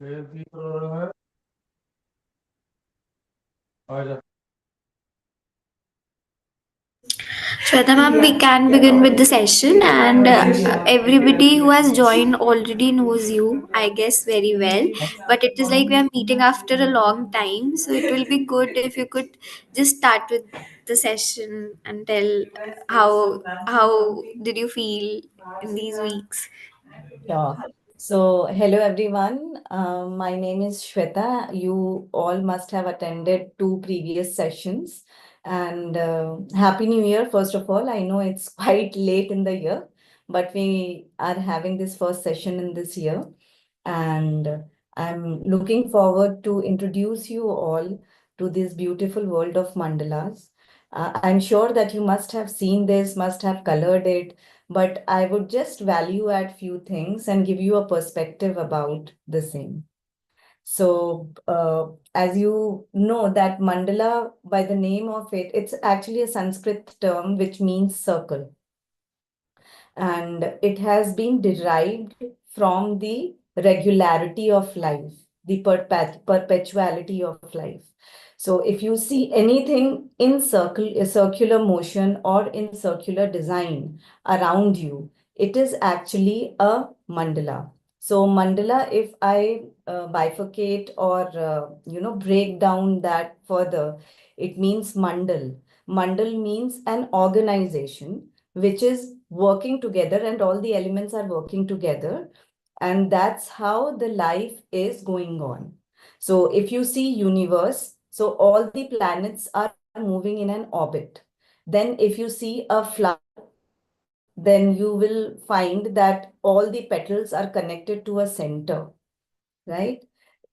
Shweta ma'am, we can begin with the session, and everybody who has joined already knows you, I guess, very well. But it is like we are meeting after a long time, so it will be good if you could just start with the session and tell how did you feel in these weeks. Sure. So, hello everyone. My name is Shweta. You all must have attended two previous sessions. And Happy New Year, first of all. I know it's quite late in the year, but we are having this first session in this year. And I'm looking forward to introduce you all to this beautiful world of mandalas. I'm sure that you must have seen this, must have colored it, but I would just value add few things and give you a perspective about the same. So, as you know, that mandala, by the name of it, it's actually a Sanskrit term which means circle, and it has been derived from the regularity of life, the perpetuality of life. So if you see anything in circular motion or in circular design around you, it is actually a mandala. So mandala, if I bifurcate or break down that further, it means mandal. Mandal means an organization which is working together, and all the elements are working together, and that's how the life is going on. So if you see universe, so all the planets are moving in an orbit. Then if you see a flower, then you will find that all the petals are connected to a center, right?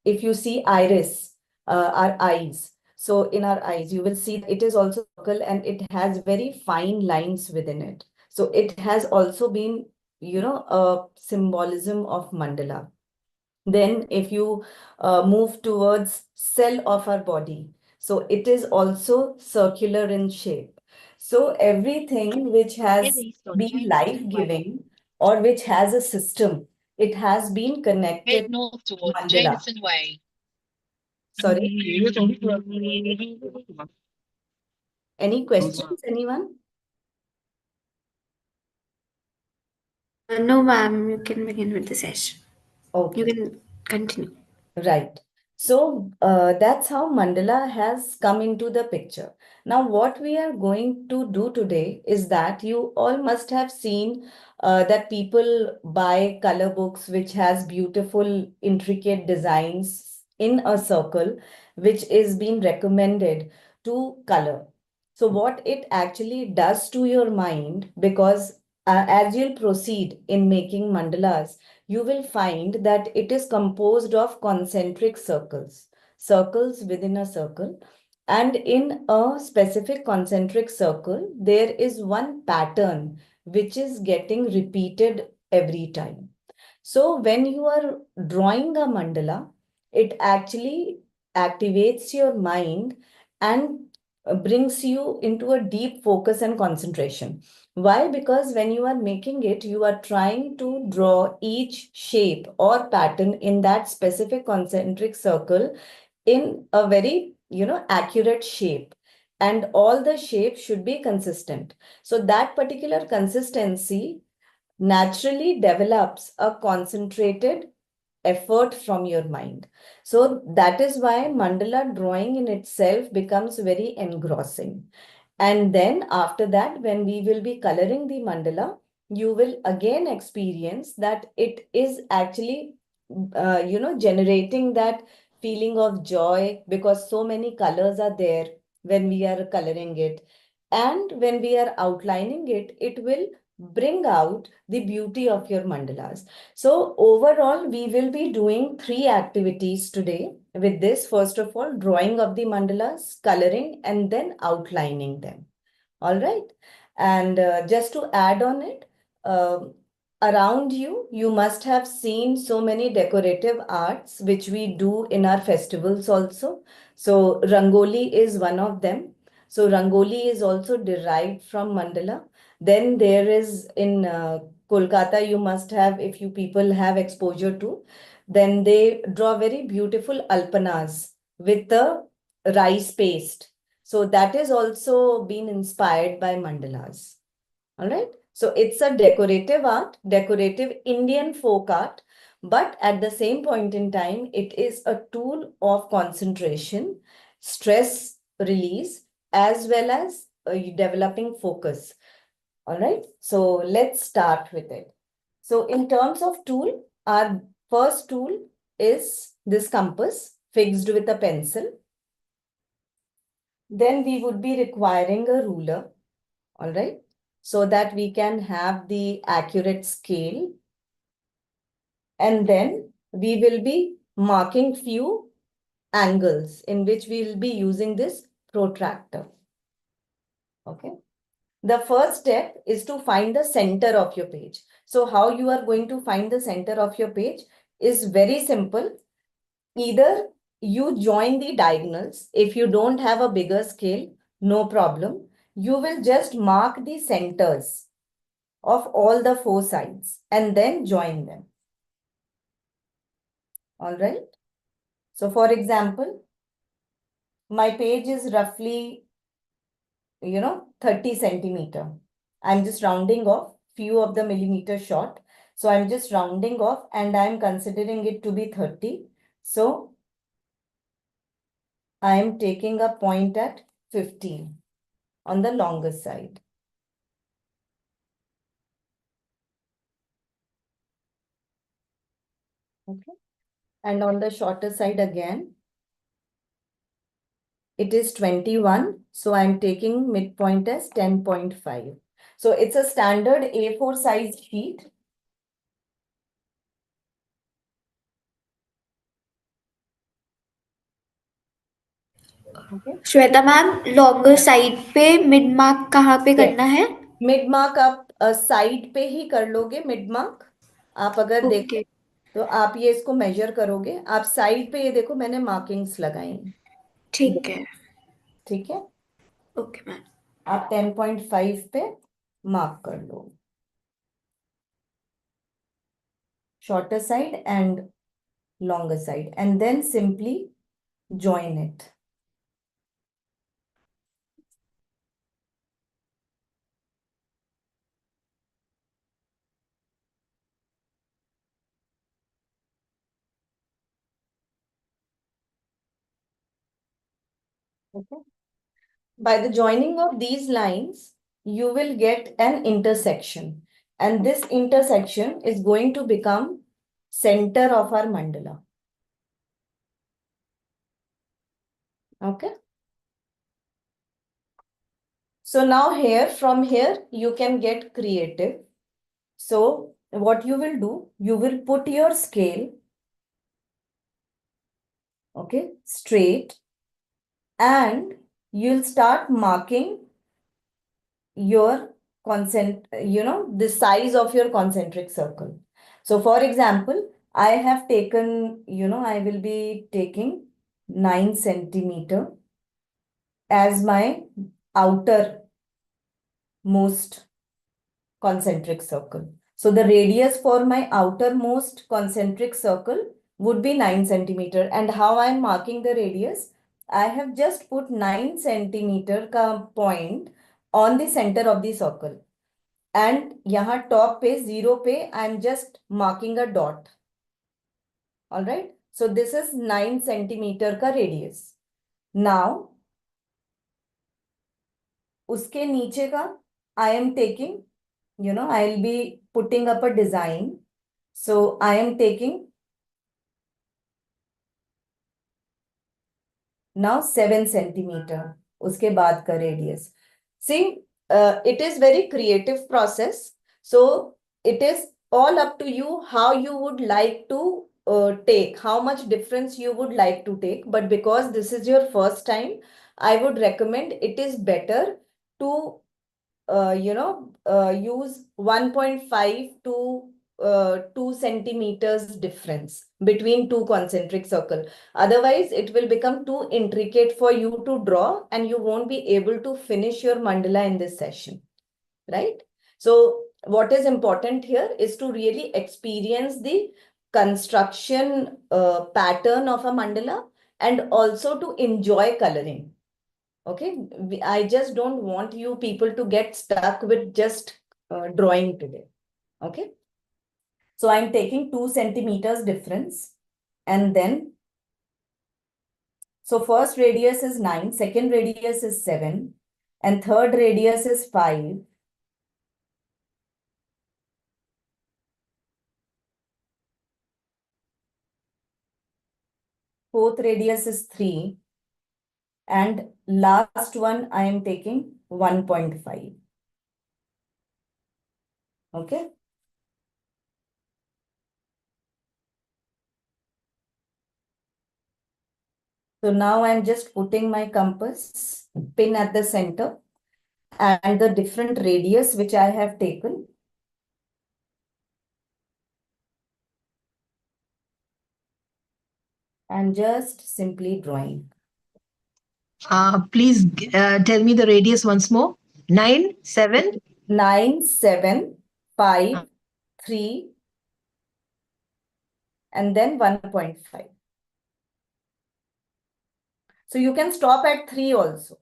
If you see iris, our eyes, so in our eyes, you will see it is also circle and it has very fine lines within it. So it has also been, a symbolism of mandala. Then if you move towards cell of our body, so it is also circular in shape. So everything which has been life-giving or which has a system, it has been connected Head north to towards mandala. Jameson Way. Sorry, any questions, anyone? No, ma'am, you can begin with the session. You Okay. can continue. Right. So that's how mandala has come into the picture. Now, what we are going to do today is that you all must have seen that people buy color books which has beautiful, intricate designs in a circle, which is being recommended to color. So what it actually does to your mind, because as you'll proceed in making mandalas, you will find that it is composed of concentric circles, circles within a circle. And in a specific concentric circle, there is one pattern which is getting repeated every time. So when you are drawing a mandala, it actually activates your mind and brings you into a deep focus and concentration. Why? Because when you are making it, you are trying to draw each shape or pattern in that specific concentric circle in a very, accurate shape. And all the shapes should be consistent. So that particular consistency naturally develops a concentrated effort from your mind. So that is why mandala drawing in itself becomes very engrossing. And then after that, when we will be coloring the mandala, you will again experience that it is actually, generating that feeling of joy, because so many colors are there when we are coloring it. And when we are outlining it, it will bring out the beauty of your mandalas. So overall, we will be doing three activities today with this. First of all, drawing of the mandalas, coloring, and then outlining them. All right. And just to add on it, um around you, you must have seen so many decorative arts which we do in our festivals also. So Rangoli is one of them. So Rangoli is also derived from mandala. Then there is in Kolkata, you must have, if you people have exposure to, then they draw very beautiful alpanas with the rice paste. So that is also been inspired by mandalas. All right. So it's a decorative art, decorative Indian folk art, but at the same point in time, it is a tool of concentration, stress release, as well as developing focus. All right. So let's start with it. So in terms of tool, our first tool is this compass fixed with a pencil. Then we would be requiring a ruler, all right, so that we can have the accurate scale. And then we will be marking few angles in which we will be using this protractor. Okay. The first step is to find the center of your page. So how you are going to find the center of your page is very simple. Either you join the diagonals. If you don't have a bigger scale, no problem. You will just mark the centers of all the four sides and then join them. All right. So for example, my page is roughly, 30 centimeter. I'm just rounding off few of the millimeter short. So I'm just rounding off and I'm considering it to be 30. So I am taking a point at 15 on the longer side. Okay. And on the shorter side again, it is 21. So I'm taking midpoint as 10.5. So it's a standard A4 size sheet. Okay. Shweta ma'am, longer side पे mid mark कहाँ पे करना Yes. है? Mid mark आप side पे ही कर लोगे mid mark. आप अगर देखो ओके, तो आप ये इसको मेजर करोगे, आप साइड पे ये देखो मैंने मार्किंग्स लगाई हैं। ठीक है। ठीक है। Okay ma'am. आप 10.5 पे मार्क कर लो shorter side and longer side, and then simply join it. Okay. By the joining of these lines, you will get an intersection, and this intersection is going to become center of our mandala. Okay. So now here, from here, you can get creative. So what you will do, you will put your scale, okay, straight, and you'll start marking your the size of your concentric circle. So for example, I have taken, I will be taking 9 centimeter as my outermost concentric circle. So the radius for my outermost concentric circle would be 9 centimeter. And how I am marking the radius? I have just put 9 centimeter ka point on the center of the circle. And यहाँ top पे 0 पे I am just marking a dot. All right. So this is 9 centimeter का radius. Now उसके नीचे का I am taking, I'll be putting up a design. So I am taking now 7 centimeter. उसके बाद का radius. See, it is very creative process. So it is all up to you how you would like to take, how much difference you would like to take. But because this is your first time, I would recommend it is better to use 1.5 to 2 centimeters difference between two concentric circle. Otherwise, it will become too intricate for you to draw and you won't be able to finish your mandala in this session, right? So what is important here is to really experience the construction pattern of a mandala and also to enjoy coloring. Okay, I just don't want you people to get stuck with just drawing today. Okay, so I'm taking 2 centimeters difference, and then so first radius is 9, second radius is 7, and third radius is 5. Fourth radius is 3, and last one I am taking 1.5. Okay. So now I'm just putting my compass pin at the center and the different radius which I have taken. And just simply drawing. Please tell me the radius once more. 9, 7. 9, 7, 5, 3, and then 1.5. So you can stop at 3 also.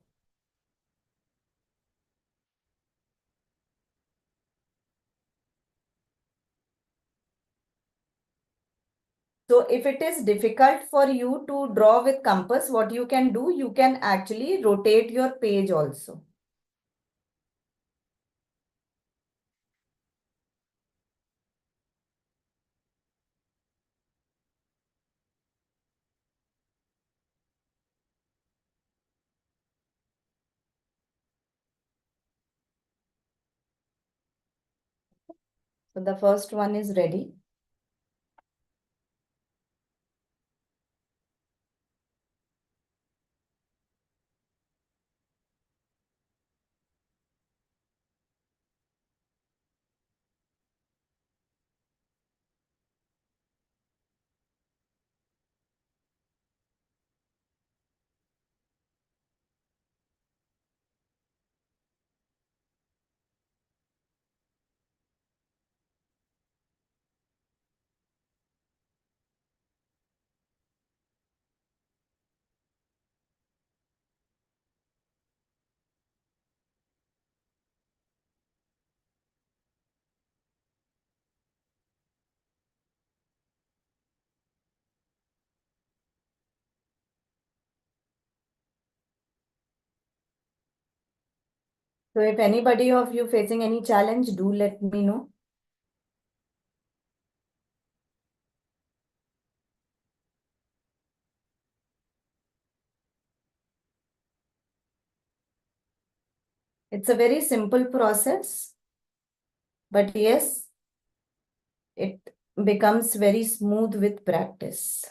So if it is difficult for you to draw with compass, what you can do, you can actually rotate your page also. So the first one is ready. So if anybody of you facing any challenge, do let me know. It's a very simple process, but yes, it becomes very smooth with practice.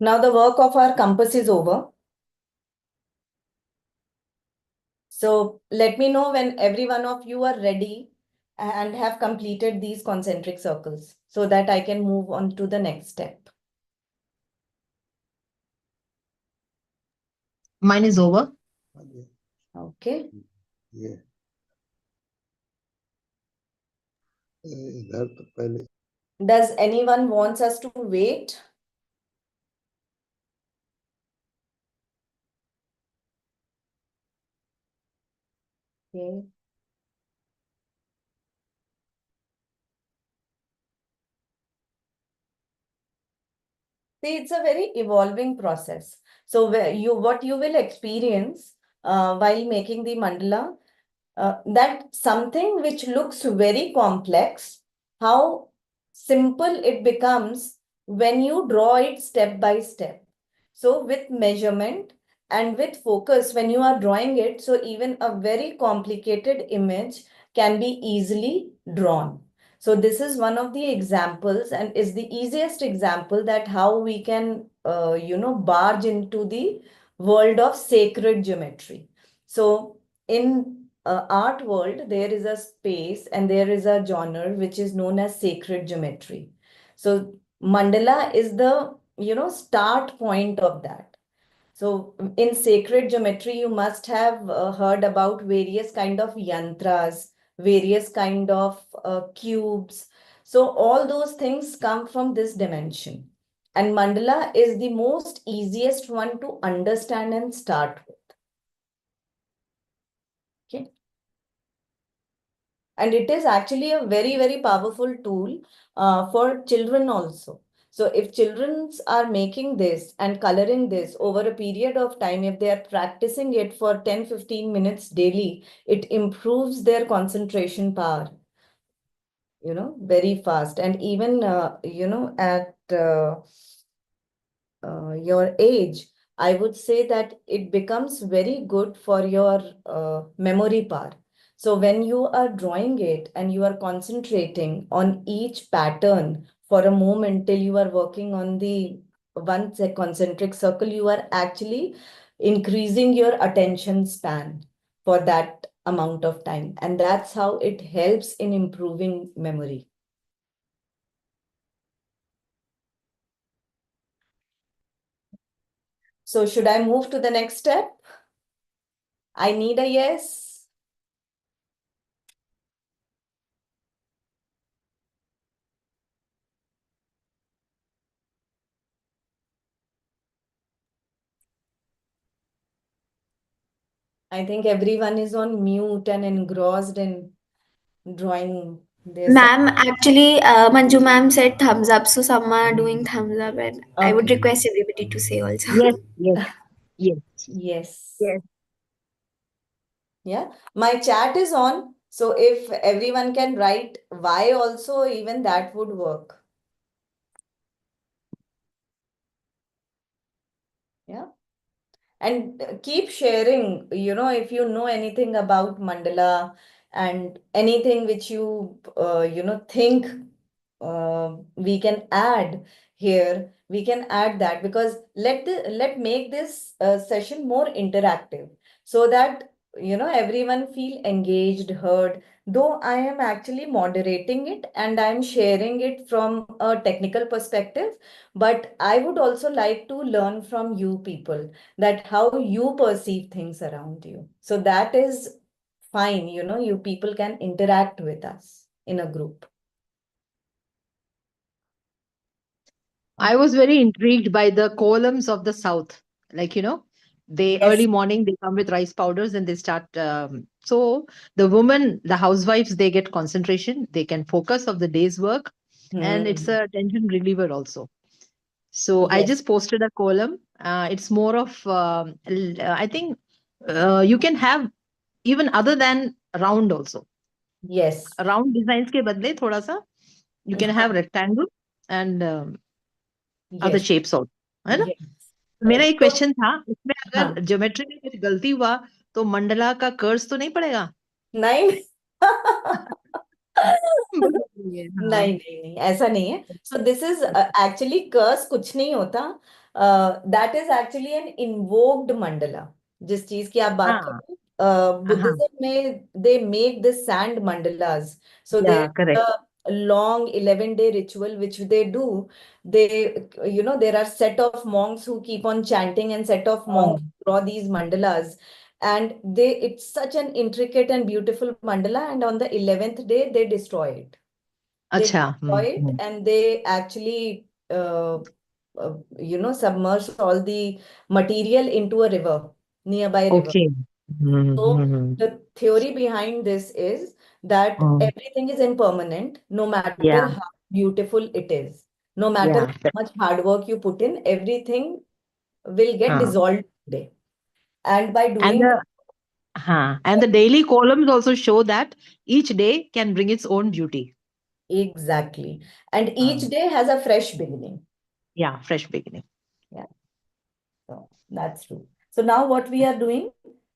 Now the work of our compass is over. So let me know when every one of you are ready and have completed these concentric circles so that I can move on to the next step. Mine is over. Okay. ये इधर तो पहले Does anyone wants us to wait? Okay. See, it's a very evolving process. So what you will experience while making the mandala, that something which looks very complex, how simple it becomes when you draw it step by step. So with measurement and with focus, when you are drawing it, so even a very complicated image can be easily drawn. So this is one of the examples and is the easiest example that how we can, barge into the world of sacred geometry. So in art world, there is a space and there is a genre which is known as sacred geometry. So mandala is the, start point of that. So in sacred geometry, you must have heard about various kind of yantras, various kind of cubes. So all those things come from this dimension. And mandala is the most easiest one to understand and start with. Okay. And it is actually a very, very powerful tool for children also. So if children are making this and coloring this over a period of time, if they are practicing it for 10-15 minutes daily, it improves their concentration power, very fast. And even, at your age, I would say that it becomes very good for your memory power. So when you are drawing it and you are concentrating on each pattern for a moment till you are working on the concentric circle, you are actually increasing your attention span for that amount of time. And that's how it helps in improving memory. So should I move to the next step? I need a yes. I think everyone is on mute and engrossed in drawing this. Ma'am, actually, Manju ma'am said thumbs up, so some are doing thumbs up, and I would Okay. request everybody to say also. Yes, yes, yes, Yes. yes. Yeah. My chat is on. So if everyone can write why also, even that would work. Yeah. And keep sharing, if you know anything about mandala and anything which you, think we can add here, we can add that, because let make this session more interactive so that everyone feel engaged, heard, though I am actually moderating it and I'm sharing it from a technical perspective, but I would also like to learn from you people that how you perceive things around you. So that is fine, you people can interact with us in a group. I was very intrigued by the columns of the South. Like, they Yes. early morning they come with rice powders and they start. So the women, the housewives, they get concentration. They can focus of the day's work, and it's Hmm. a tension reliever also. So I Yes. just posted a column. It's more of I think you can have even other than round also. Yes. Round designs के बदले थोड़ा सा you can have rectangle and other Yes. shapes also. है ना? Yes. मेरा एक So, question था इसमें हाँ, अगर ज्योमेट्री में कुछ गलती हुआ तो मंडला का कर्स तो नहीं पड़ेगा? नहीं। बताइए, हाँ। नहीं नहीं नहीं, ऐसा नहीं है। सो दिस इज एक्चुअली कर्स कुछ नहीं होता। That is actually an invoked Mandla. जिस चीज की आप बात कर हाँ, रहे हो, हाँ, बुद्धिज्म में they make this sand mandalas. So yeah correct. There long 11-day ritual which they do. They, there are set of monks who keep on chanting and set of oh, monks draw these mandalas, and it's such an intricate and beautiful mandala, and on the 11th day they destroy it. They अच्छा, destroy it and they actually, submerge all the material into a river, nearby river. Okay, So the theory behind this is that everything is impermanent, no या, matter how beautiful it is. No matter या, how much hard work you put in, everything will get हाँ, dissolved today. And by and doing the हाँ, and the daily columns also show that each day can bring its own beauty. exactly, and each हाँ, day has a fresh beginning. yeah, fresh beginning. Yeah. So that's true. So now what we are doing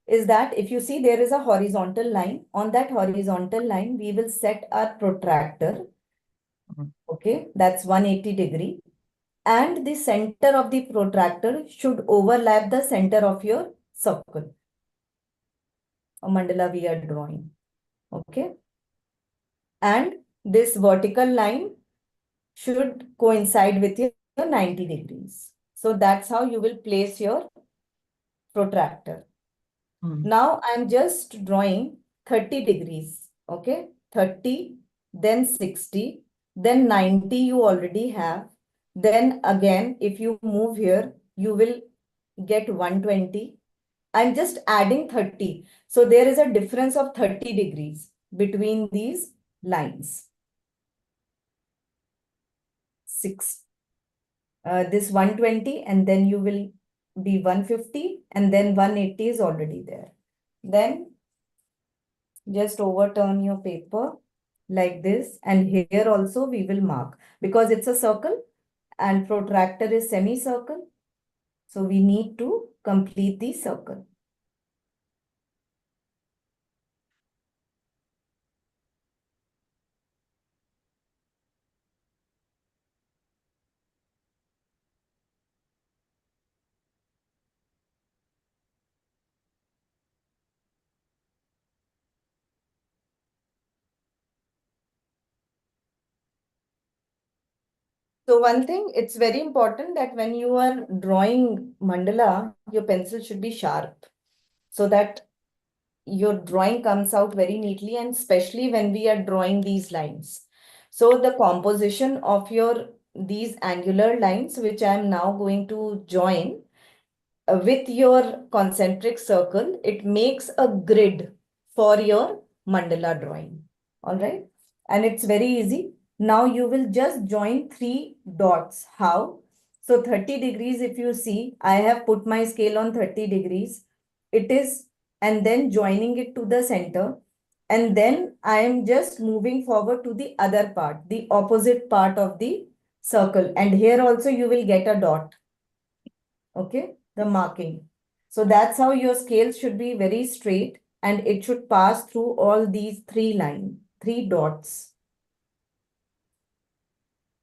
is that if you see there is a horizontal line, on that horizontal line, we will set our protractor. Okay, that's 180 degree. And the center of the protractor should overlap the center of your circle or mandala we are drawing. Okay, and this vertical line should coincide with your 90 degrees. So that's how you will place your protractor. Now I'm just drawing 30 degrees. Okay, 30, then 60, then 90 you already have. Then again, if you move here, you will get 120. I'm just adding 30. So there is a difference of 30 degrees between these lines. Six, this 120, and then you will be 150, and then 180 is already there. Then just overturn your paper like this, and here also we will mark because it's a circle and protractor is semicircle. So we need to complete the circle. So one thing, it's very important that when you are drawing mandala, your pencil should be sharp so that your drawing comes out very neatly, and especially when we are drawing these lines. So the composition of your these angular lines, which I am now going to join with your concentric circle, it makes a grid for your mandala drawing. All right. And it's very easy. Now you will just join three dots. How? So 30 degrees, if you see, I have put my scale on 30 degrees. It is, and then joining it to the center. And then I am just moving forward to the other part, the opposite part of the circle. And here also you will get a dot. Okay, the marking. So that's how your scale should be very straight, and it should pass through all these three dots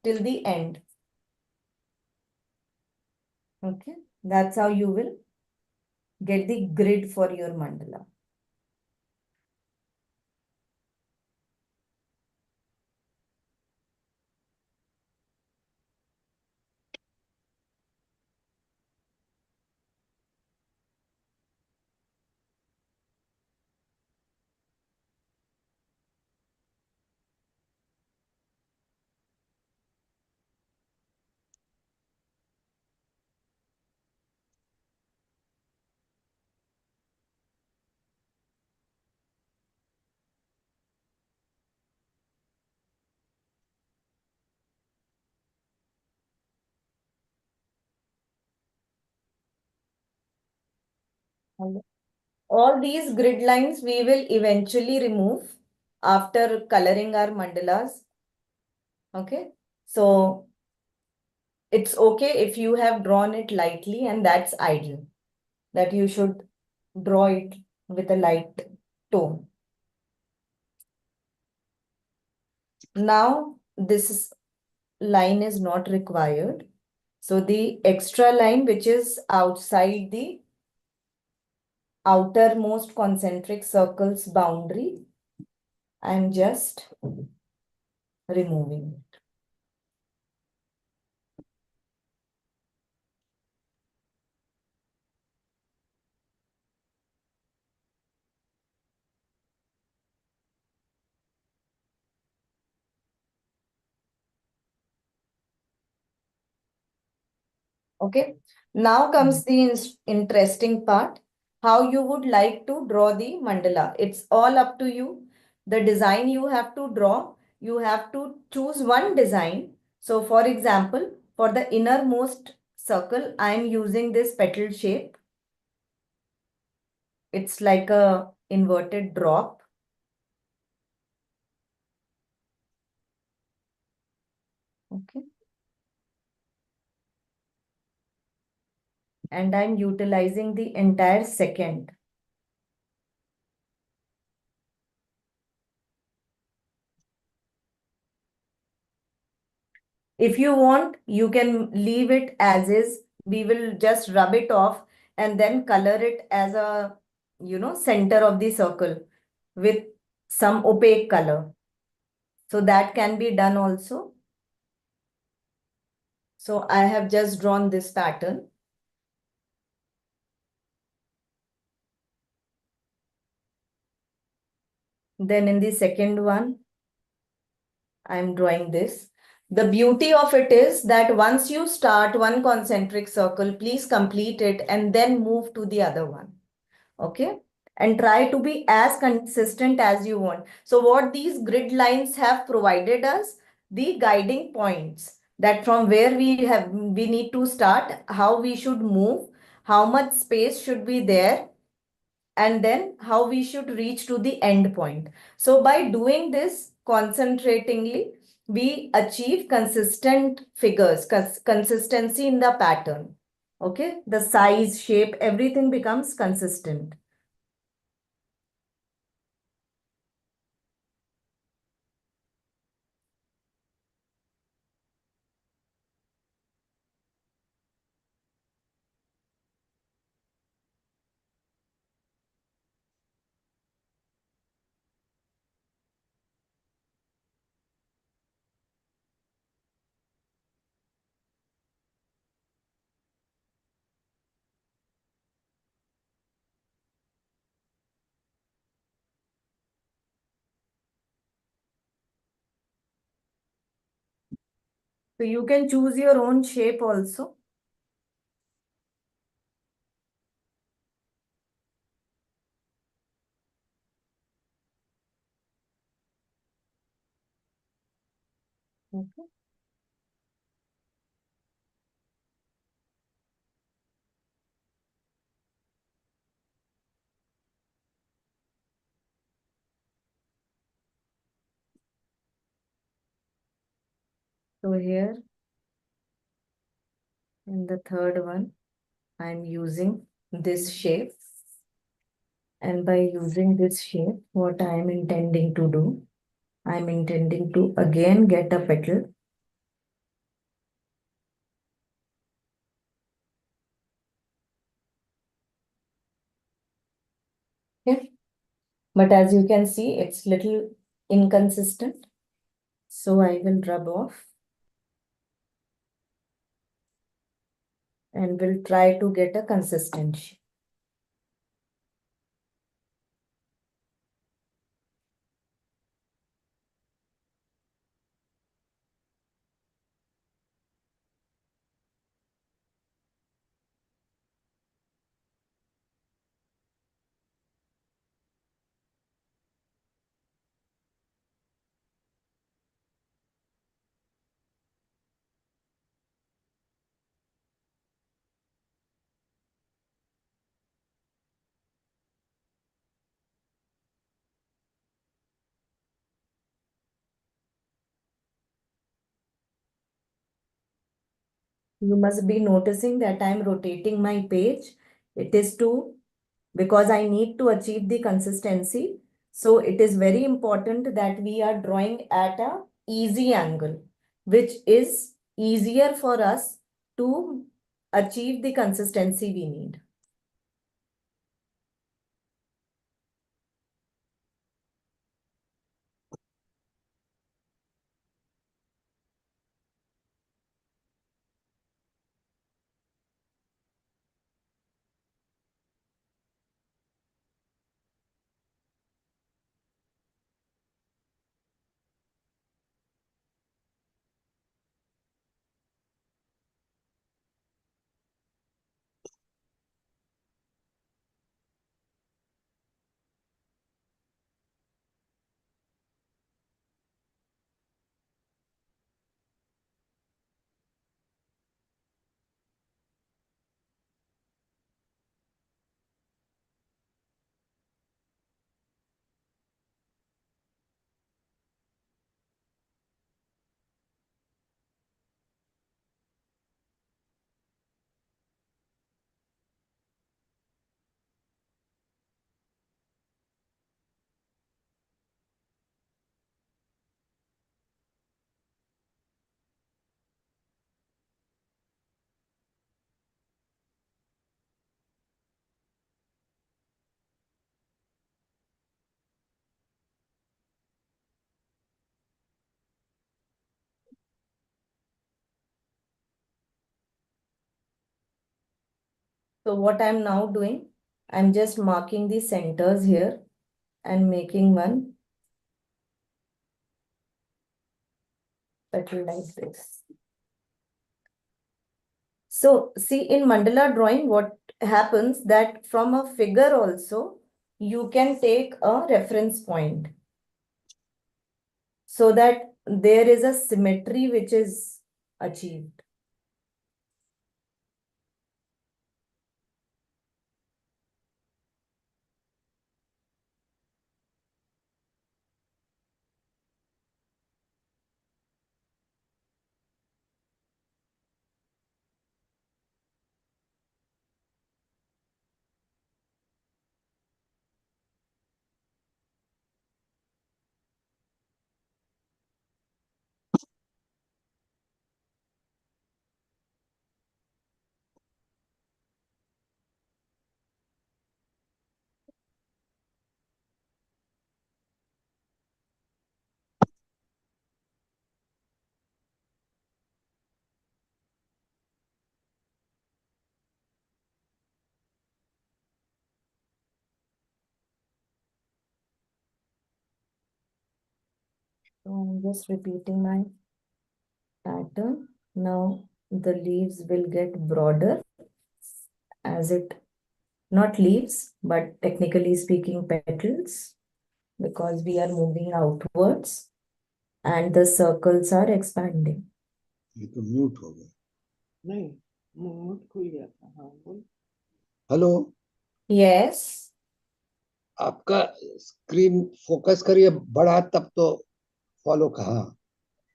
till the end. Okay, that's how you will get the grid for your mandala. All these grid lines we will eventually remove after coloring our mandalas. Okay, so it's okay if you have drawn it lightly, and that's ideal, that you should draw it with a light tone. Now, this line is not required. So the extra line, which is outside the outermost concentric circle's boundary, I'm just removing it. Okay. Now comes the interesting part, how you would like to draw the mandala. It's all up to you. The design you have to draw, you have to choose one design. So for example, for the innermost circle, I'm using this petal shape. It's like a inverted drop. Okay. And I'm utilizing the entire second. If you want, you can leave it as is. We will just rub it off and then color it as a, center of the circle with some opaque color. So that can be done also. So I have just drawn this pattern. Then in the second one, I'm drawing this. The beauty of it is that once you start one concentric circle, please complete it and then move to the other one. Okay? And try to be as consistent as you want. So what these grid lines have provided us, the guiding points, that from where we need to start, how we should move, how much space should be there, and then how we should reach to the end point. So by doing this concentratingly, we achieve consistent figures, consistency in the pattern. Okay, the size, shape, everything becomes consistent. So you can choose your own shape also. Okay. So here in the third one, I'm using this shape. And by using this shape, what I am intending to do, I'm intending to again get a petal. Okay. But as you can see, it's little inconsistent. So I will rub off and will try to get a consistent shape. You must be noticing that I'm rotating my page. It is to, because I need to achieve the consistency. So it is very important that we are drawing at a easy angle, which is easier for us to achieve the consistency we need. So what I'm now doing, I'm just marking the centers here and making one petal like this. So see, in mandala drawing, what happens that from a figure also, you can take a reference point so that there is a symmetry which is achieved. So I'm just repeating my pattern. Now the leaves will get broader as it, not leaves, but technically speaking, petals, because we are moving outwards and the circles are expanding. ये तो mute हो गया। नहीं, mood खुल गया था। हाँ बोल। Hello, Yes. आपका स्क्रीन फोकस करिए बड़ा, तब तो फॉलो कहाँ।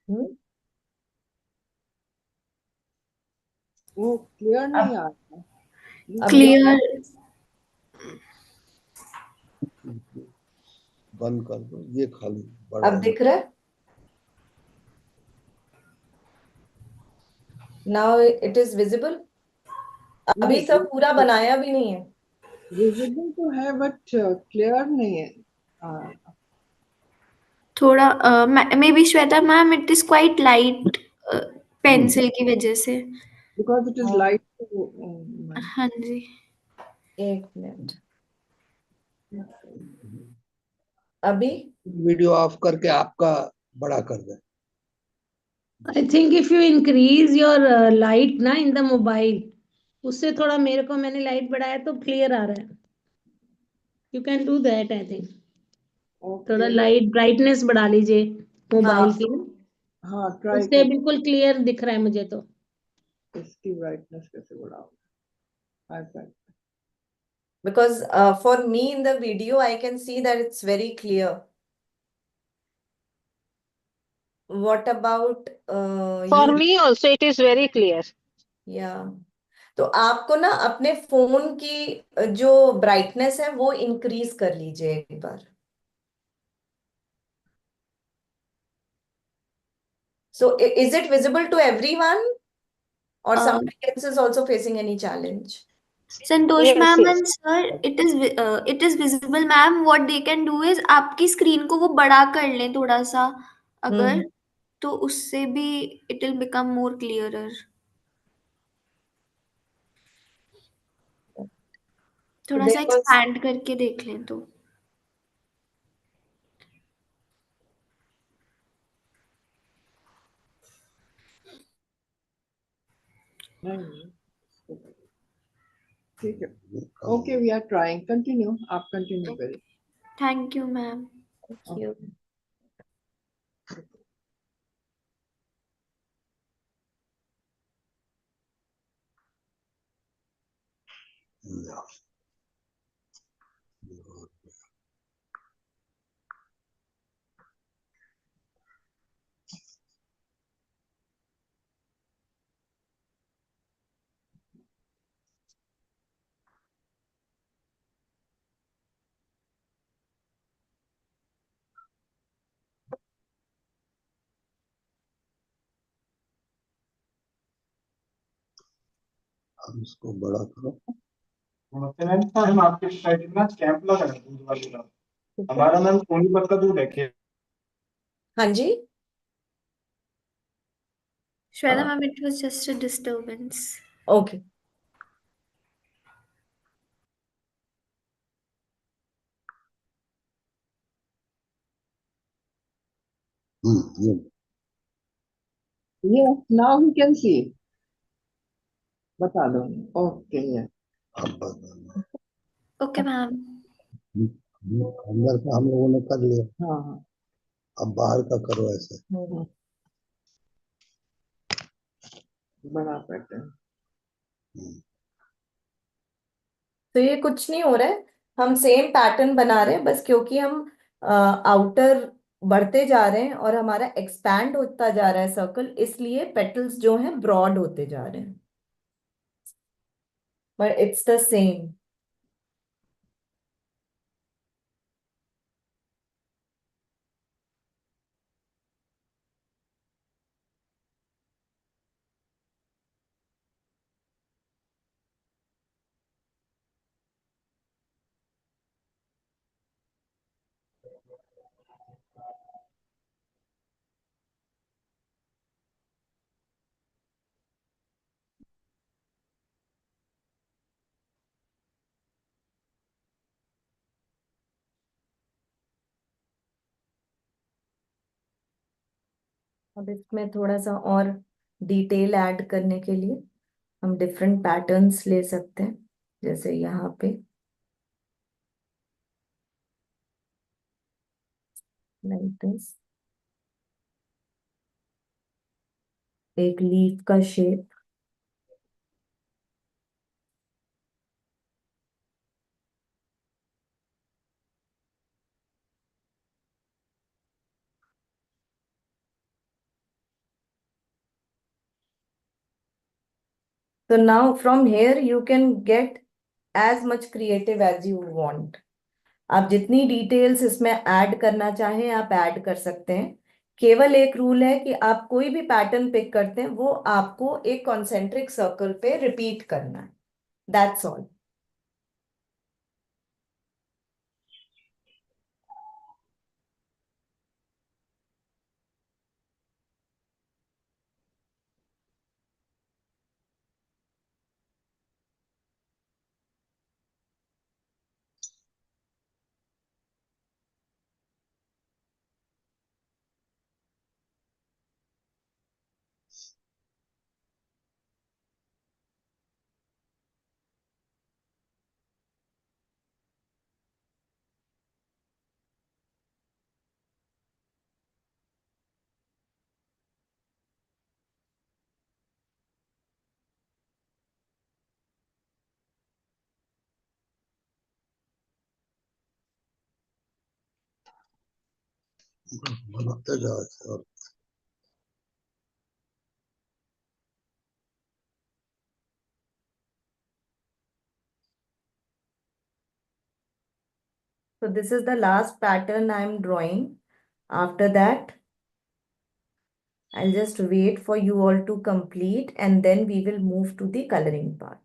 Hmm? वो क्लियर नहीं आ रहा। अब Clear. बंद कर दो, ये खाली बड़ा अब दिख रहा है? Now it is visible. अभी नहीं, सब पूरा बनाया भी नहीं है। विजिबल तो है बट क्लियर नहीं है। थोड़ा may be Shweta ma'am it is quite light pencil की वजह से। बिकॉज इट इज हाँ। लाइट। हाँ जी। एक मिनट। अभी वीडियो ऑफ करके आपका बड़ा कर दे। I think if you increase your light ना in the mobile, उससे थोड़ा मेरे को मैंने लाइट बढ़ाया तो क्लियर आ रहा है. You can do that I think. थोड़ा लाइट ब्राइटनेस बढ़ा लीजिए मोबाइल की. हाँ ट्राई उससे कर। बिल्कुल क्लियर दिख रहा है मुझे तो. इसकी ब्राइटनेस कैसे बढ़ाऊं iPad? because for me in the video, I can see that it's very clear. What about For you? me also it is very clear. Yeah. तो आपको ना अपने फोन की जो ब्राइटनेस है वो इंक्रीज कर लीजिए एक बार. So is it visible to everyone or somebody else is also facing any challenge? Santosh Yes, ma'am yes. And sir it is visible ma'am. What they can do is आपकी screen को वो बड़ा कर लें थोड़ा सा अगर, तो उससे भी it will become more clearer. थोड़ा सा There was एक्सपैंड करके देख लें तो. नहीं, ठीक है। Okay we are trying. Continue, आप कंटिन्यू करिए। Thank you ma'am. Thank you. अब इसको बड़ा करो। नमस्ते मैम, मैम आपके सोसाइटी में ना कैंप लगा है दूध वाले का. हमारा मैम सोनीपत का दूध है. हाँ जी. Shweta ma'am it was just a disturbance. Okay. ये Yes, now we can see. बता दो. Okay, yeah. अब Okay, ma'am. अंदर का हम लोगों ने कर लिया, हाँ हाँ. अब बाहर का करो ऐसे. बड़ा पैटर्न. तो ये कुछ नहीं हो रहा है, हम सेम पैटर्न बना रहे हैं, बस क्योंकि हम आउटर बढ़ते जा रहे हैं और हमारा एक्सपैंड होता जा रहा है सर्कल, इसलिए पेटल्स जो हैं ब्रॉड होते जा रहे हैं, बट इट्स द सेम. अब इसमें थोड़ा सा और डिटेल ऐड करने के लिए हम डिफरेंट पैटर्न्स ले सकते हैं, जैसे यहाँ पे लाइक दिस, एक लीफ का shape. So now from here you can get as much creative as you want. आप जितनी डिटेल्स इसमें ऐड करना चाहें आप ऐड कर सकते हैं. केवल एक रूल है कि आप कोई भी पैटर्न पिक करते हैं वो आपको एक कॉन्सेंट्रिक सर्कल पे रिपीट करना है. That's all. बनाते जाओ ऐसे. और So this is the last pattern I am drawing. After that, I'll just wait for you all to complete and then we will move to the coloring part.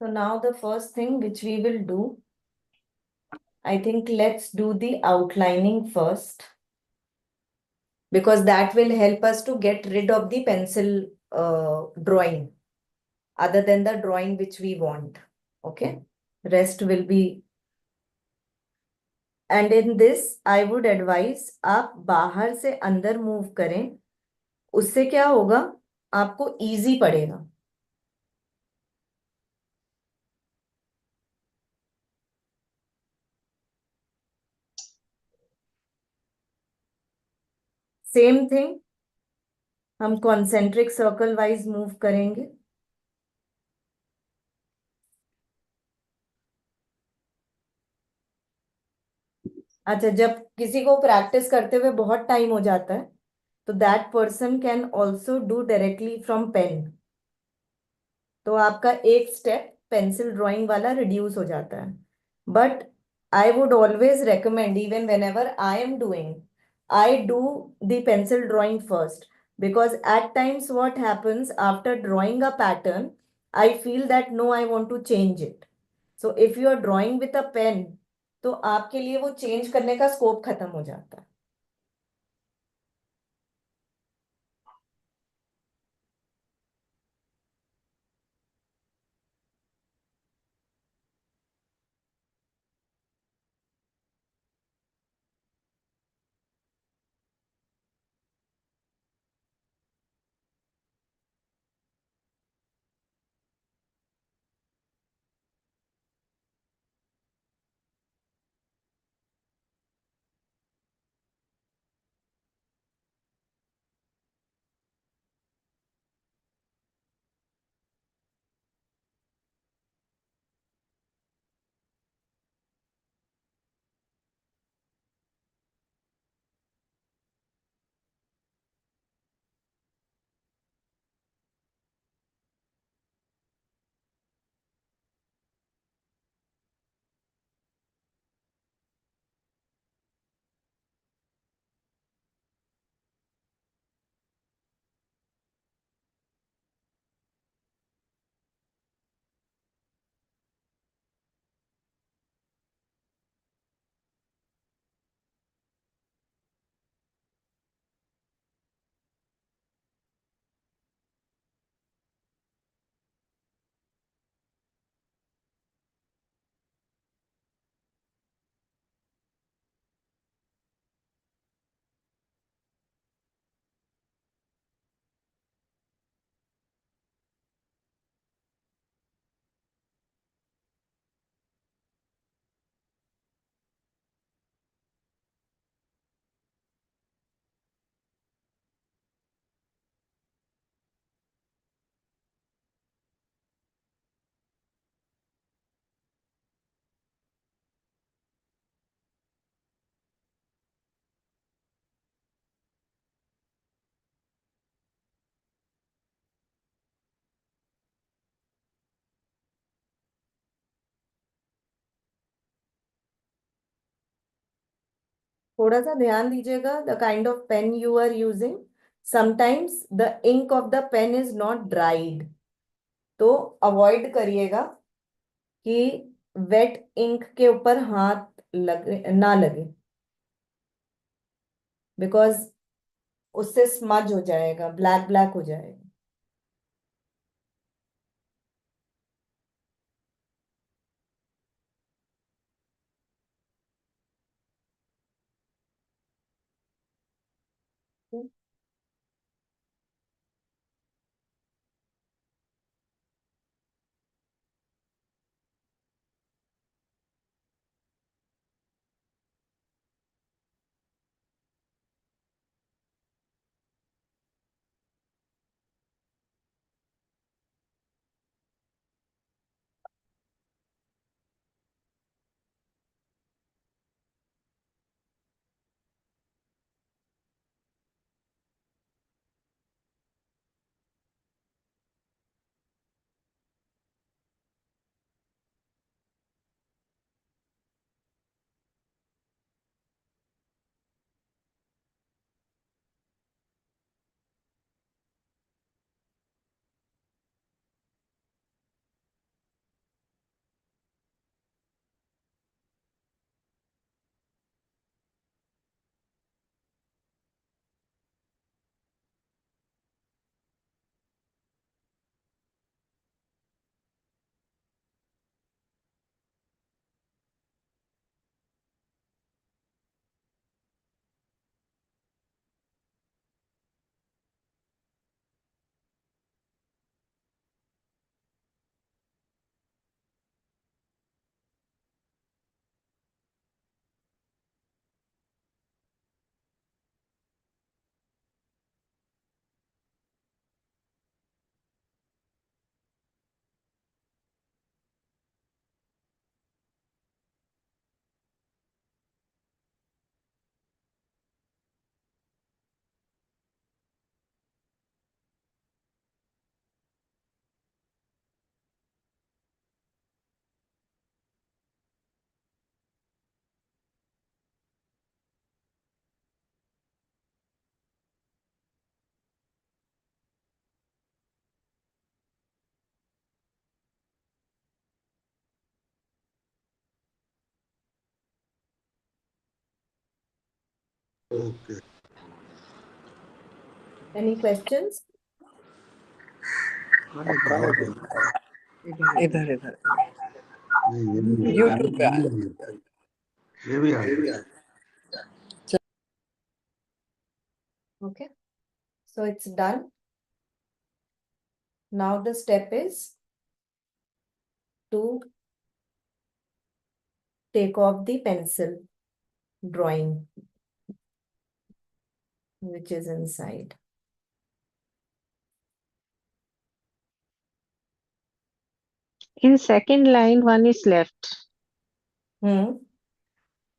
So now the first thing which we will do, I think let's do the outlining first, because that will help us to get rid of the pencil drawing, other than the drawing which we want. Okay, rest will be. And in this, I would advise आप बाहर से अंदर move करें, उससे क्या होगा, आपको easy पड़ेगा. सेम थिंग हम कॉन्सेंट्रिक सर्कल वाइज मूव करेंगे। अच्छा, जब किसी को प्रैक्टिस करते हुए बहुत टाइम हो जाता है तो that person can also do directly from pen. तो आपका एक स्टेप पेंसिल ड्राइंग वाला रिड्यूस हो जाता है। But I would always recommend, even whenever I am doing, I do the pencil drawing first, because at times what happens after drawing a pattern, I feel that no, I want to change it. So if you are drawing with a pen, तो आपके लिए वो change करने का scope खत्म हो जाता है। थोड़ा सा ध्यान दीजिएगा, the kind of pen you are using, sometimes the ink of the pen is not dried. तो अवॉइड करिएगा कि वेट इंक के ऊपर हाथ लगे ना लगे, बिकॉज उससे स्मज हो जाएगा, ब्लैक ब्लैक हो जाएगा। Okay Any questions? हाँ एक है इधर इधर नहीं ये नहीं यूट्यूब पे आया ये भी आ गया Okay. So it's done. Now the step is to take off the pencil drawing which is inside. In second line, one is left Hmm.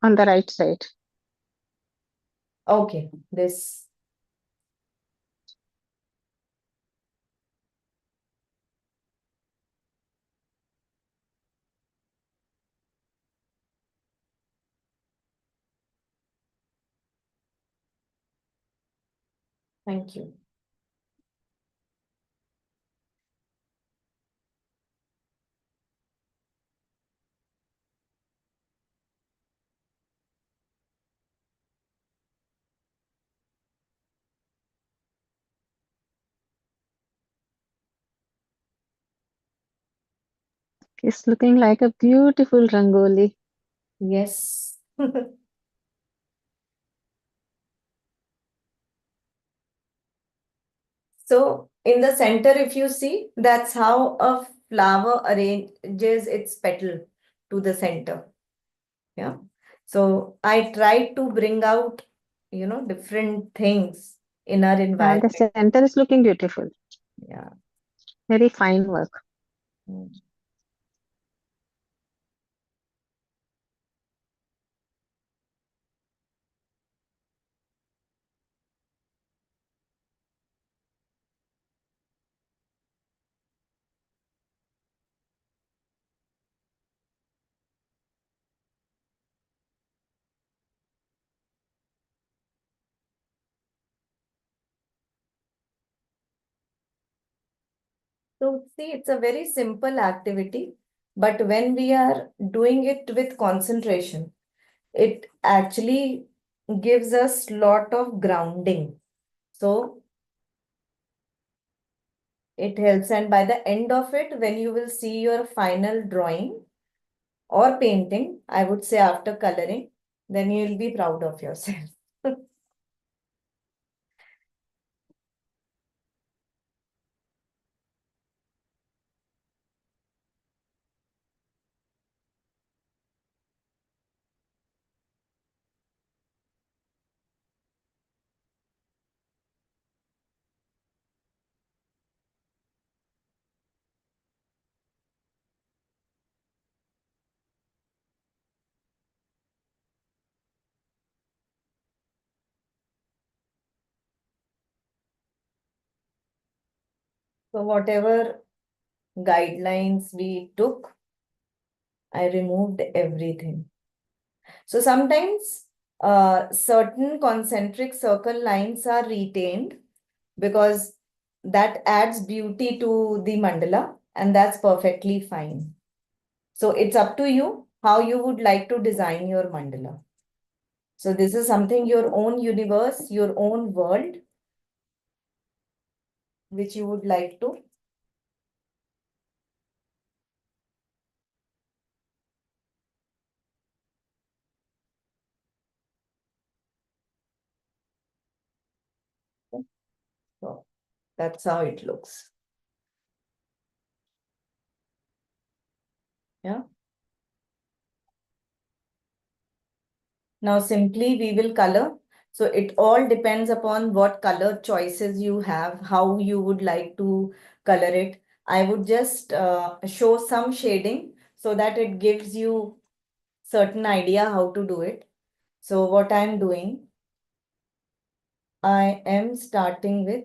on the right side. Okay. This. Thank you. It's looking like a beautiful rangoli. Yes. So in the center, if you see, that's how a flower arranges its petal to the center. Yeah. So I tried to bring out, different things in our And the environment. center is looking beautiful. Yeah. Very fine work. Mm. So see, it's a very simple activity, but when we are doing it with concentration, it actually gives us lot of grounding. So it helps, and by the end of it, when you will see your final drawing or painting, I would say after coloring, then you will be proud of yourself. So whatever guidelines we took, I removed everything. So sometimes certain concentric circle lines are retained because that adds beauty to the mandala, and that's perfectly fine. So it's up to you how you would like to design your mandala. So this is something your own universe, your own world, which you would like to. So that's how it looks. Yeah. Now simply we will color. So it all depends upon what color choices you have, how you would like to color it. I would just show some shading so that it gives you certain idea how to do it. So what I'm doing, I am starting with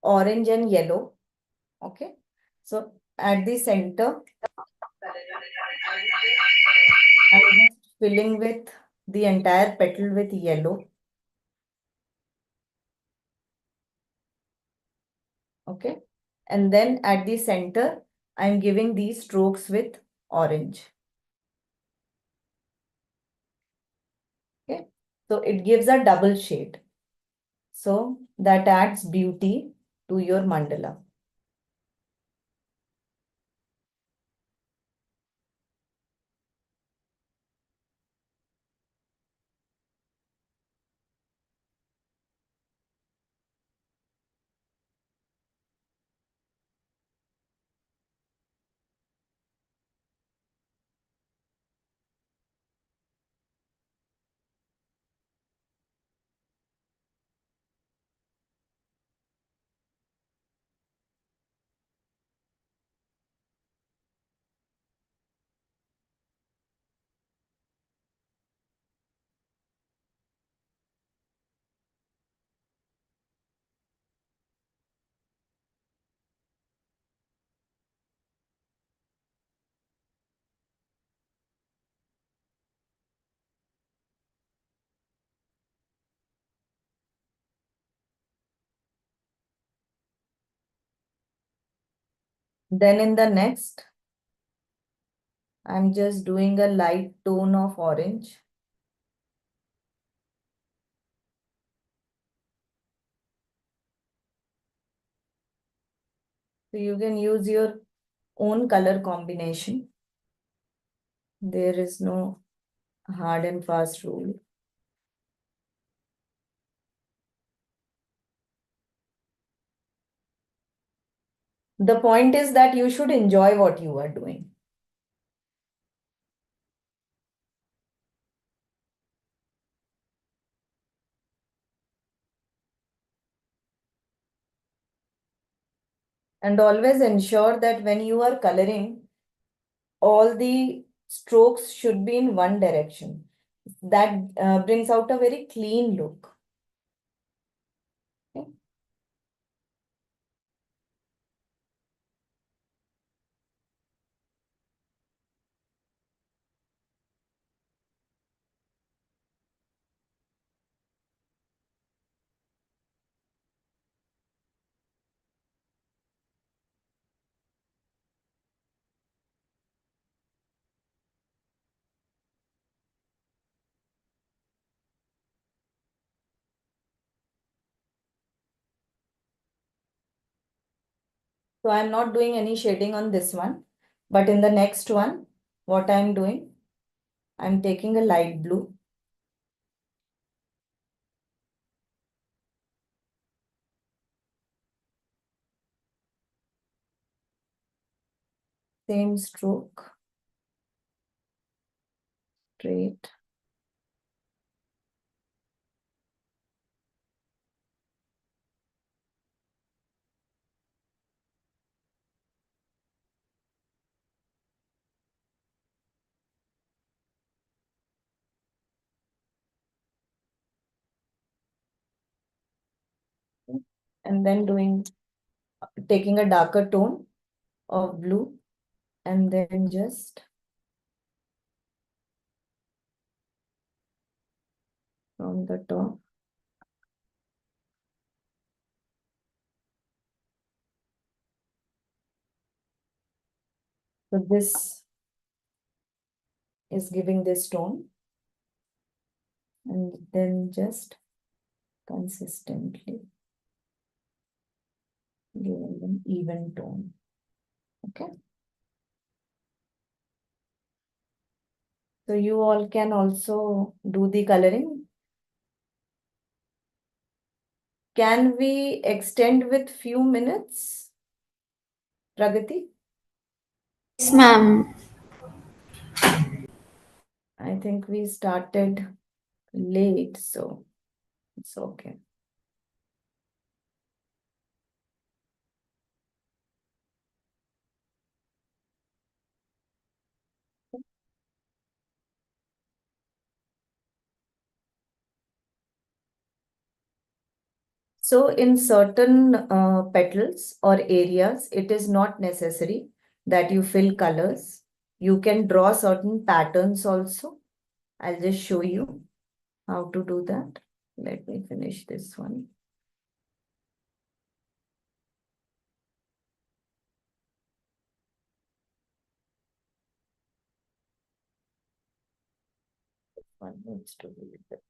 orange and yellow. Okay. So at the center, I'm just filling with the entire petal with yellow. Okay. And then at the center, I'm giving these strokes with orange. Okay. So it gives a double shade. So that adds beauty to your mandala. Then in the next, I'm just doing a light tone of orange. So you can use your own color combination. There is no hard and fast rule. The point is that you should enjoy what you are doing. And always ensure that when you are coloring, all the strokes should be in one direction. That brings out a very clean look. Okay. So I'm not doing any shading on this one, but in the next one, what I'm doing, I'm taking a light blue. Same stroke, straight. And then taking a darker tone of blue and then just from the top. So this is giving this tone and then just consistently giving an even tone. Okay. So you all can also do the coloring. Can we extend with few minutes, Pragati? Yes, ma'am. I think we started late, so it's okay. So in certain petals or areas, it is not necessary that you fill colors. You can draw certain patterns also. I'll just show you how to do that. Let me finish this one. One needs to be with it.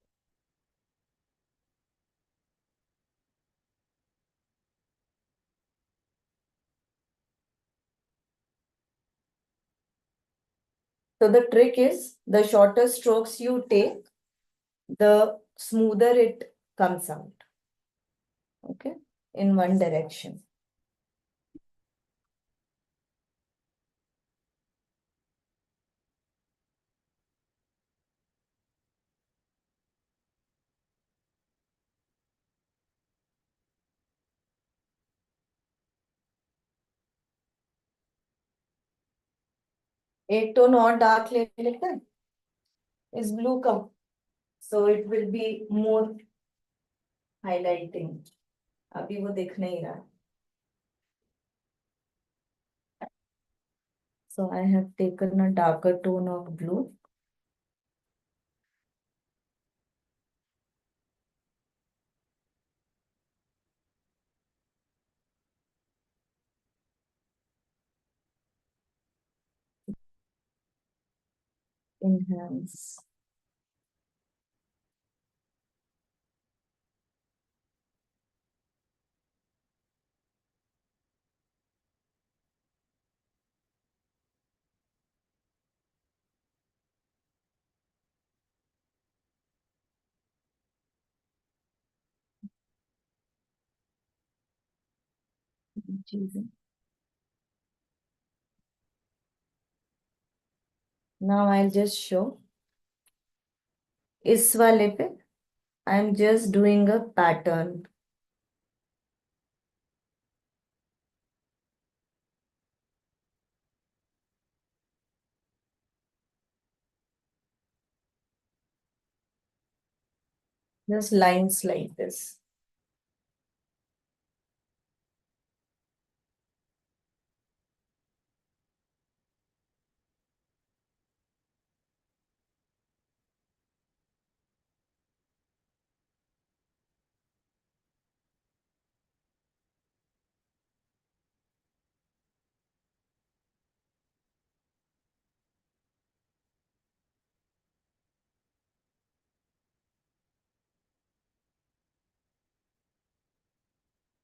So the trick is the shorter strokes you take, the smoother it comes out. Okay, in one direction. एक tone और dark ले लेते हैं इस blue का, so it will be more highlighting. अभी वो दिख नहीं रहा. So I have taken a darker tone of blue. Enhance. Now I'll just show. इस वाले पे I'm just doing a pattern. Just lines like this.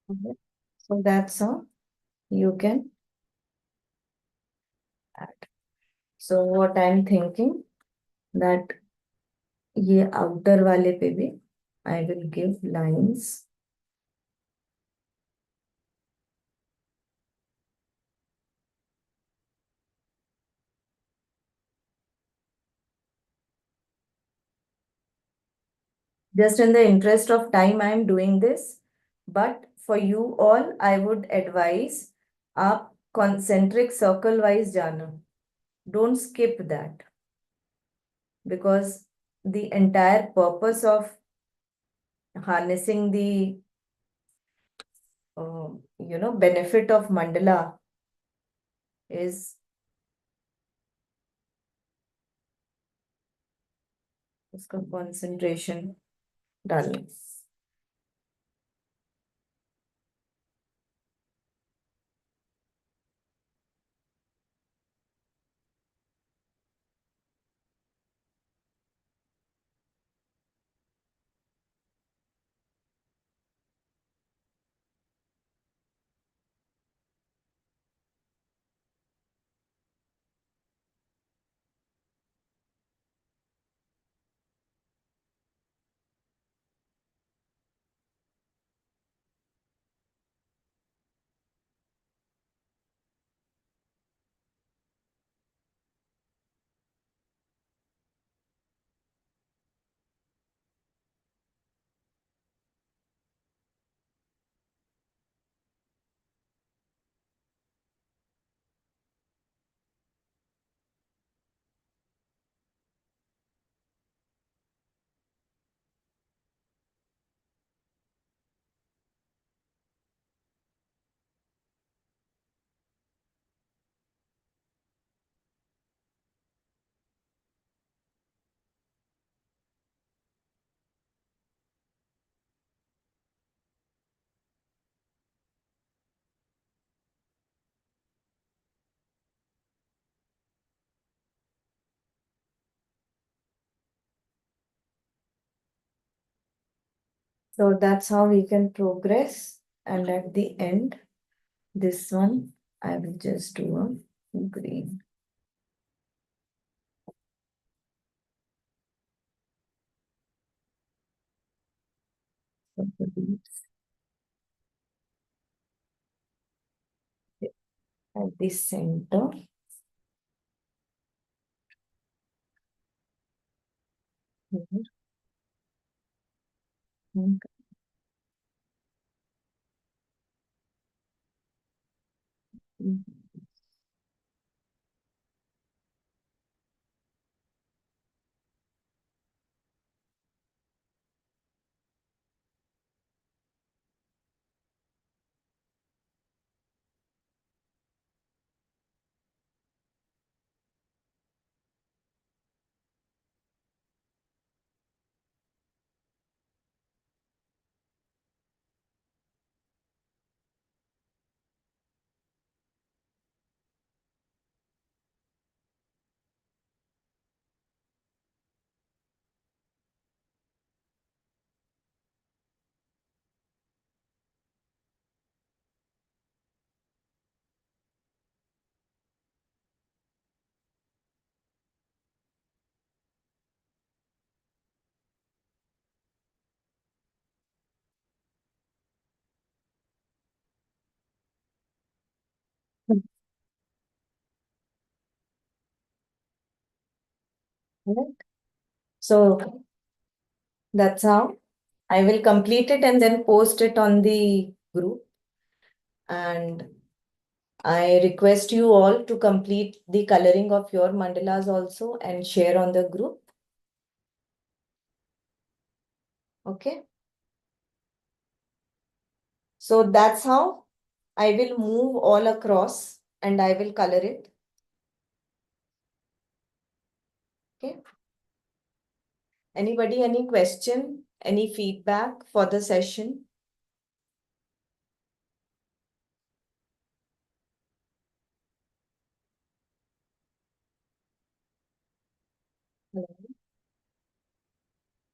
Okay. So that's how you can add. So what I'm thinking that ये outer वाले पे भी I will give lines. Just in the interest of time, I am doing this. But for you all, I would advise आप concentric circle wise जाना. Don't skip that. Because the entire purpose of harnessing the benefit of mandala is उसका concentration डालना. So that's how we can progress. And at the end, this one, I will just do a green. At the center. Here. Mm. Mm. Right. So that's how I will complete it and then post it on the group. And I request you all to complete the coloring of your mandalas also and share on the group. Okay. So that's how I will move all across and I will color it. Okay. Anybody, any question, any feedback for the session? Hello?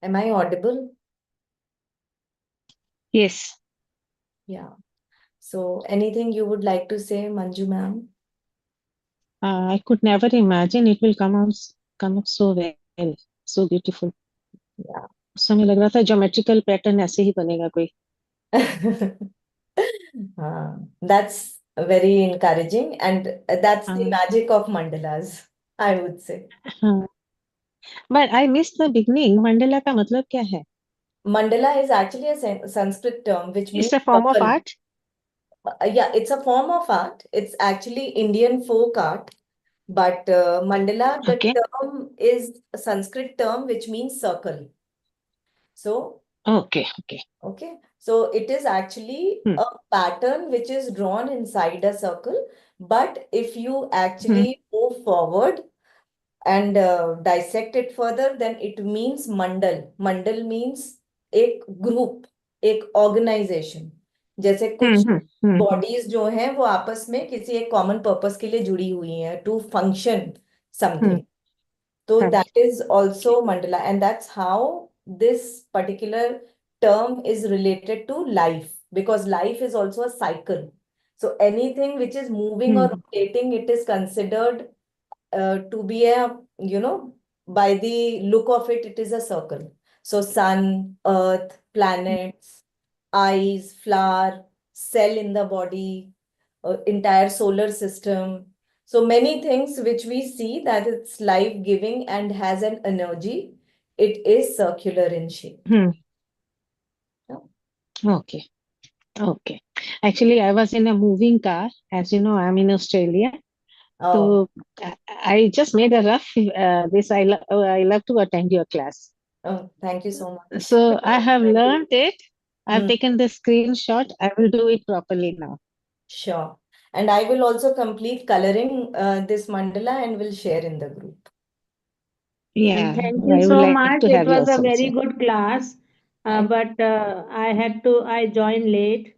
Am I audible? Yes. Yeah. So anything you would like to say, Manju ma'am? I could never imagine it will come up so well, so beautiful. Yeah. उस समय लग रहा था geometrical pattern ऐसे ही बनेगा कोई. That's very encouraging, and that's the हाँ, magic of mandalas, I would say. हाँ. But I missed the beginning. Mandla का मतलब क्या है? Mandala is actually a Sanskrit term which means It's a form of circle. art. Yeah, it's a form of art. It's actually Indian folk art. But mandala, the Okay. term is a Sanskrit term which means circle. So, Okay. Okay. okay. So it is actually Hmm. a pattern which is drawn inside a circle. But if you Hmm. actually move forward and dissect it further, then it means mandal. Mandal means एक group, एक organization. जैसे Hmm. कुछ Hmm. Hmm. bodies जो हैं वो आपस में किसी एक common purpose के लिए जुड़ी हुई हैं to function Hmm. something. So that Okay. is also mandala, and that's how this particular term is related to life, because life is also a cycle. So anything which is moving or Hmm. rotating, it is considered to be a, by the look of it, it is a circle. So sun, earth, planets, eyes, flower, cell in the body, entire solar system. So many things which we see that it's life-giving and has an energy. It is circular in shape. Hmm. Yeah. Okay. Okay. Actually, I was in a moving car. As you know, I'm in Australia. Oh, So I just made a rough this. I love to attend your class. oh, thank you so much. So I have learned it. I've Hmm, taken the screenshot. I will do it properly now. sure. And I will also complete coloring this mandala and will share in the group. Yeah, And thank you I would so like to much. have It was yours a also. very good class, Thank but I joined late,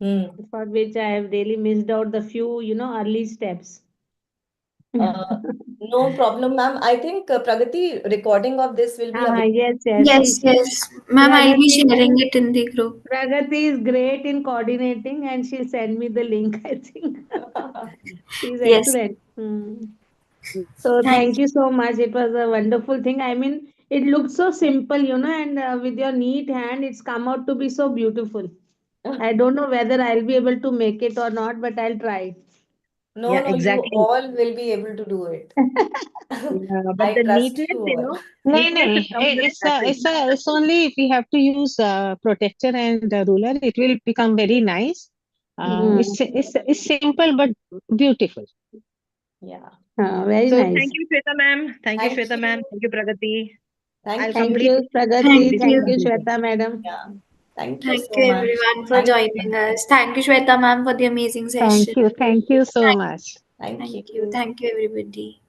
Hmm. for which I have really missed out the few, early steps. Uh, no problem, ma'am. I think Pragati recording of this will be available. Yes, yes. Yes, yes. Ma'am, I'll be Pragati, sharing it in the group. Pragati is great in coordinating, and she'll send me the link, I think. She's Yes. excellent. So Thank thank you so much. It was a wonderful thing. I mean, It looks so simple, and with your neat hand, it's come out to be so beautiful. I don't know whether I'll be able to make it or not, but I'll try. No, Yeah, no, you exactly. all will be able to do it. Yeah, but I the trust neatness, you all. No, neatness it comes with practice. it's only if we have to use protector and ruler, it will become very nice. Mm. It's simple but beautiful. Yeah. Very So nice. thank you, Shweta ma'am. Thank you, Thank Shweta ma'am. you. Thank you, Pragati. I'll Thank Thank complete you, you. it Pragati. Thank this Thank you. you, completed. Shweta madam. Yeah. Thank you Thank so you much. everyone for Thank joining us. Thank you, Shweta ma'am, for the amazing session. Thank you so much. thank Thank you. you. Thank you, everybody.